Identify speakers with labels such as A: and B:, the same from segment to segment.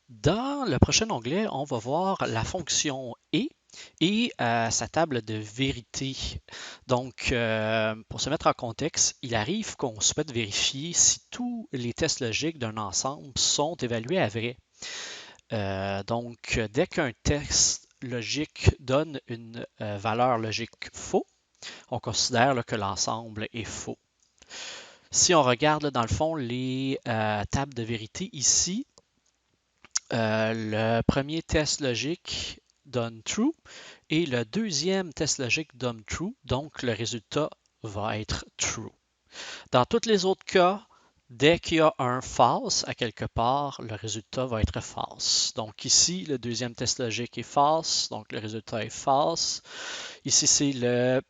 A: Dans le prochain onglet, on va voir la fonction et sa table de vérité. Donc, pour se mettre en contexte, il arrive qu'on souhaite vérifier si tous les tests logiques d'un ensemble sont évalués à vrai. Donc, dès qu'un test logique donne une valeur logique faux, on considère là, que l'ensemble est faux. Si on regarde là, dans le fond les tables de vérité ici, le premier test logique donne true et le deuxième test logique donne true, donc le résultat va être true. Dans tous les autres cas, dès qu'il y a un false à quelque part, le résultat va être false. Donc ici, le deuxième test logique est false, donc le résultat est false. Ici, c'est le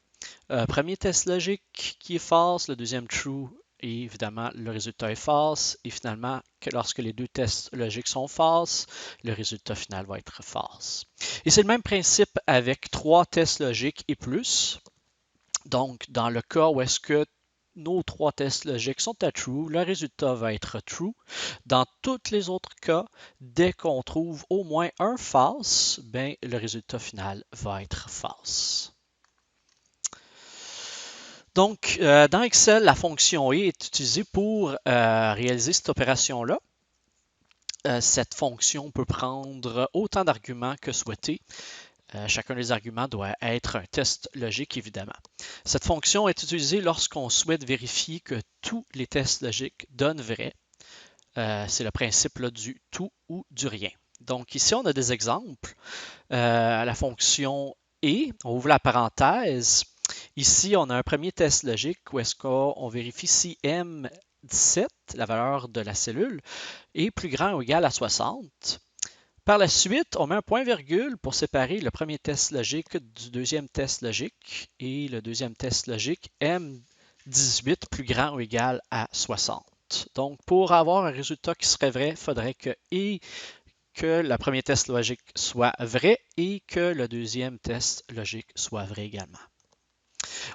A: premier test logique qui est false, le deuxième true, et évidemment, le résultat est false. Et finalement, lorsque les deux tests logiques sont falses, le résultat final va être false. Et c'est le même principe avec trois tests logiques et plus. Donc, dans le cas où est-ce que nos trois tests logiques sont à true, le résultat va être true. Dans tous les autres cas, dès qu'on trouve au moins un false, ben, le résultat final va être false. Donc, dans Excel, la fonction E est utilisée pour réaliser cette opération-là. Cette fonction peut prendre autant d'arguments que souhaité. Chacun des arguments doit être un test logique, évidemment. Cette fonction est utilisée lorsqu'on souhaite vérifier que tous les tests logiques donnent vrai. C'est le principe là, du tout ou du rien. Donc ici, on a des exemples. La fonction E, on ouvre la parenthèse. Ici, on a un premier test logique où est-ce qu'on vérifie si M17, la valeur de la cellule, est plus grand ou égal à 60. Par la suite, on met un point-virgule pour séparer le premier test logique du deuxième test logique et le deuxième test logique M18 plus grand ou égal à 60. Donc, pour avoir un résultat qui serait vrai, il faudrait que le premier test logique soit vrai et que le deuxième test logique soit vrai également.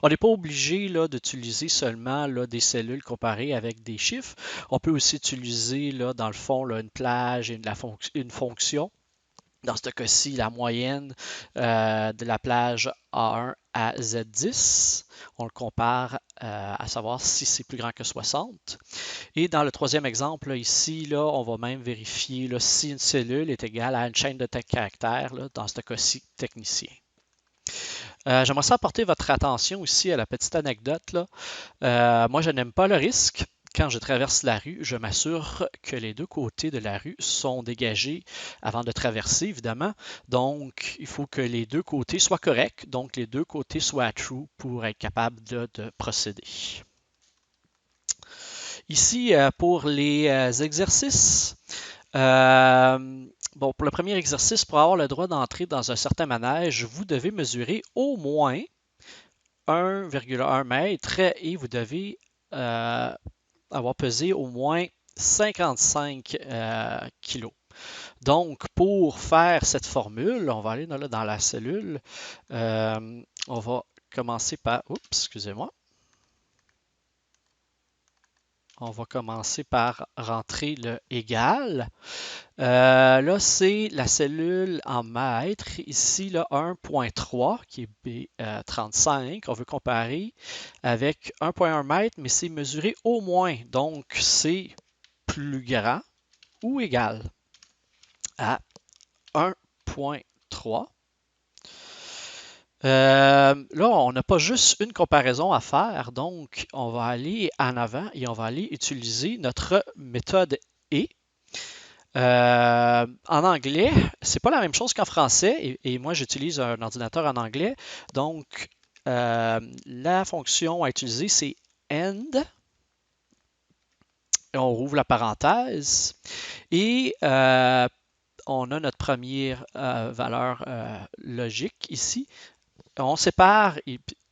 A: On n'est pas obligé d'utiliser seulement là, des cellules comparées avec des chiffres. On peut aussi utiliser là, dans le fond là, une plage et une fonction. Dans ce cas-ci, la moyenne de la plage A1 à Z10. On le compare à savoir si c'est plus grand que 60. Et dans le troisième exemple, là, ici, là, on va même vérifier là, si une cellule est égale à une chaîne de caractères, là, dans ce cas-ci, technicien. J'aimerais ça apporter votre attention aussi à la petite anecdote. Là. Moi, je n'aime pas le risque. Quand je traverse la rue, je m'assure que les deux côtés de la rue sont dégagés avant de traverser, évidemment. Donc, il faut que les deux côtés soient corrects, donc les deux côtés soient true pour être capable de procéder. Ici, pour les exercices, bon, pour le premier exercice, pour avoir le droit d'entrer dans un certain manège, vous devez mesurer au moins 1,1 mètre et vous devez avoir pesé au moins 55 kilos. Donc, pour faire cette formule, on va aller dans la cellule. On va commencer par... Oups, excusez-moi. On va commencer par rentrer le égal. Là, c'est la cellule en mètres. Ici, là, 1,3 qui est B35. On veut comparer avec 1,1 mètre, mais c'est mesuré au moins. Donc, c'est plus grand ou égal à 1,3. Là, on n'a pas juste une comparaison à faire, donc on va aller en avant et on va aller utiliser notre méthode et. En anglais, c'est pas la même chose qu'en français et moi j'utilise un ordinateur en anglais, donc la fonction à utiliser c'est end. On rouvre la parenthèse et on a notre première valeur logique ici. On sépare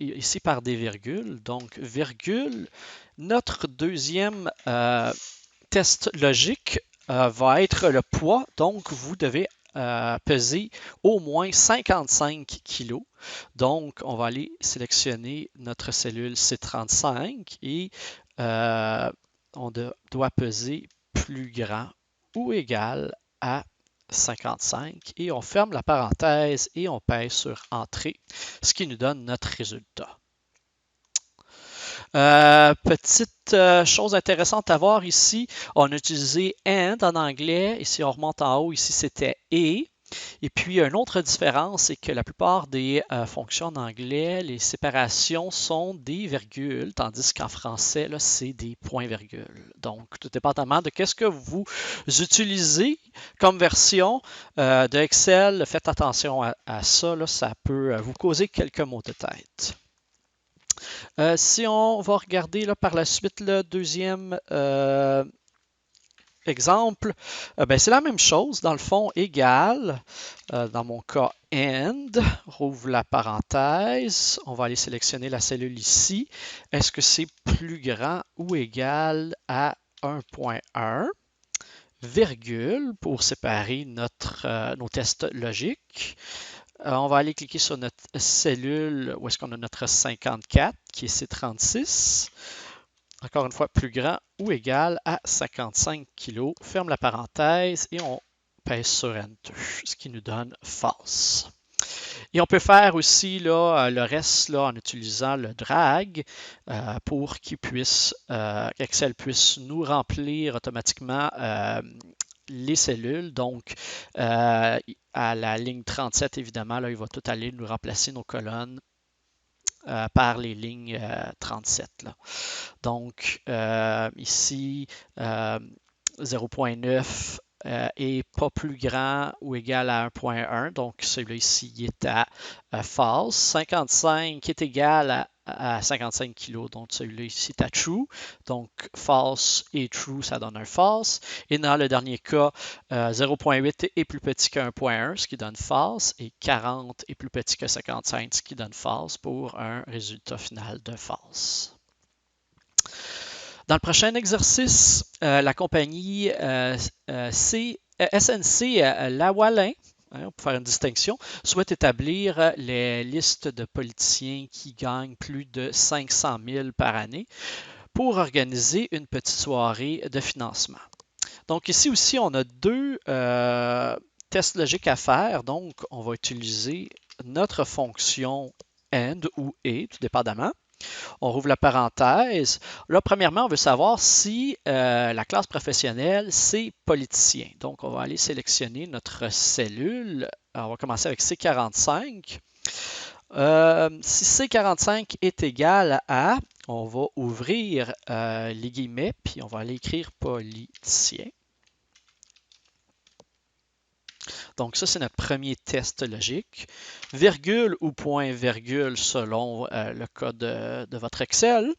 A: ici par des virgules, donc virgule. Notre deuxième test logique va être le poids, donc vous devez peser au moins 55 kg. Donc, on va aller sélectionner notre cellule C35 et on doit peser plus grand ou égal à 55 et on ferme la parenthèse et on pèse sur Entrée, ce qui nous donne notre résultat. Petite chose intéressante à voir ici, on a utilisé AND en anglais, et si on remonte en haut, ici c'était et. Et puis, une autre différence, c'est que la plupart des fonctions en anglais, les séparations sont des virgules, tandis qu'en français, là, c'est des points-virgules. Donc, tout dépendamment de qu'est-ce que vous utilisez comme version de Excel, faites attention à ça, là, ça peut vous causer quelques maux de tête. Si on va regarder là, par la suite le deuxième exemple, ben, c'est la même chose, dans le fond, égal, dans mon cas, AND, rouvre la parenthèse, on va aller sélectionner la cellule ici. Est-ce que c'est plus grand ou égal à 1.1, virgule, pour séparer nos tests logiques. On va aller cliquer sur notre cellule où est-ce qu'on a notre 54, qui est C36. Encore une fois, plus grand ou égal à 55 kg. Ferme la parenthèse et on pèse sur Enter, ce qui nous donne false. Et on peut faire aussi là, le reste là, en utilisant le drag pour qu'Excel puisse nous remplir automatiquement les cellules. Donc, à la ligne 37, évidemment, là, il va tout aller nous remplacer nos colonnes par les lignes 37. Là. Donc, ici, 0.9 est pas plus grand ou égal à 1.1. Donc, celui-là ici il est à false. 55 est égal à 55 kg. Donc, celui-là ici est à true. Donc, false et true, ça donne un false. Et dans le dernier cas, 0.8 est plus petit que 1.1, ce qui donne false. Et 40 est plus petit que 55, ce qui donne false pour un résultat final de false. Dans le prochain exercice, la compagnie SNC Lavalin, on peut faire une distinction, souhaite établir les listes de politiciens qui gagnent plus de 500 000 par année pour organiser une petite soirée de financement. Donc ici aussi, on a deux tests logiques à faire. Donc, on va utiliser notre fonction AND ou et, tout dépendamment. On rouvre la parenthèse. Là, premièrement, on veut savoir si la classe professionnelle, c'est politicien. Donc, on va aller sélectionner notre cellule. Alors, on va commencer avec C45. Si C45 est égal à, on va ouvrir les guillemets, puis on va aller écrire politicien. Donc ça, c'est notre premier test logique. Virgule ou point virgule selon le code de votre Excel.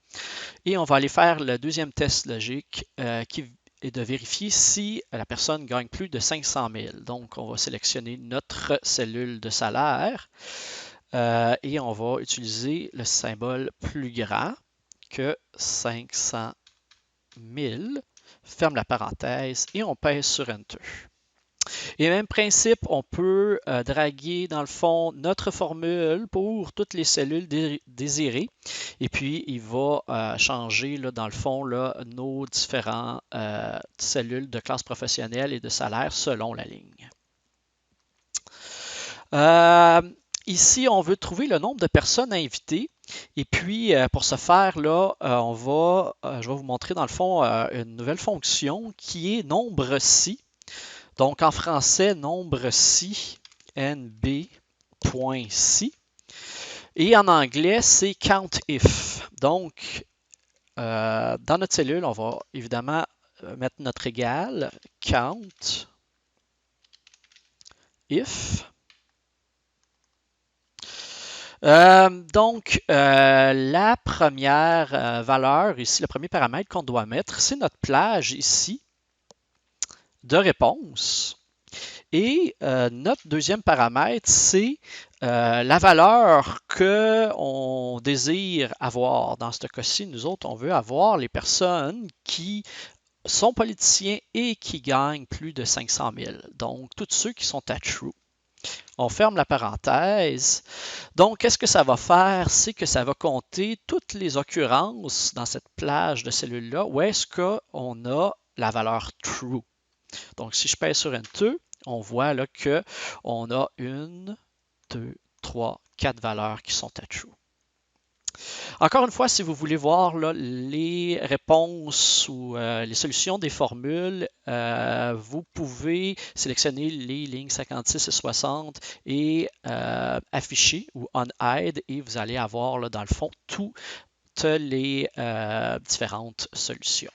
A: Et on va aller faire le deuxième test logique qui est de vérifier si la personne gagne plus de 500 000. Donc, on va sélectionner notre cellule de salaire et on va utiliser le symbole plus grand que 500 000. Ferme la parenthèse et on pèse sur Enter. Et même principe, on peut draguer dans le fond notre formule pour toutes les cellules désirées. Et puis, il va changer là, dans le fond là, nos différentes cellules de classe professionnelle et de salaire selon la ligne. Ici, on veut trouver le nombre de personnes invitées. Et puis, pour ce faire, là, je vais vous montrer dans le fond une nouvelle fonction qui est nombre si. Donc, en français, nombre si, nb.si. Et en anglais, c'est count-if. Donc, dans notre cellule, on va évidemment mettre notre égal, count, if. Donc, la première valeur ici, le premier paramètre qu'on doit mettre, c'est notre plage ici de réponse. Et notre deuxième paramètre, c'est la valeur qu'on désire avoir. Dans ce cas-ci, nous autres, on veut avoir les personnes qui sont politiciens et qui gagnent plus de 500 000. Donc, tous ceux qui sont à true. On ferme la parenthèse. Donc, qu'est-ce que ça va faire? C'est que ça va compter toutes les occurrences dans cette plage de cellules-là où est-ce qu'on a la valeur true. Donc, si je pèse sur Enter, on voit là qu'on a 1, 2, 3, 4 valeurs qui sont à true. Encore une fois, si vous voulez voir là, les réponses ou les solutions des formules, vous pouvez sélectionner les lignes 56 et 60 et afficher ou on-hide et vous allez avoir là, dans le fond toutes les différentes solutions.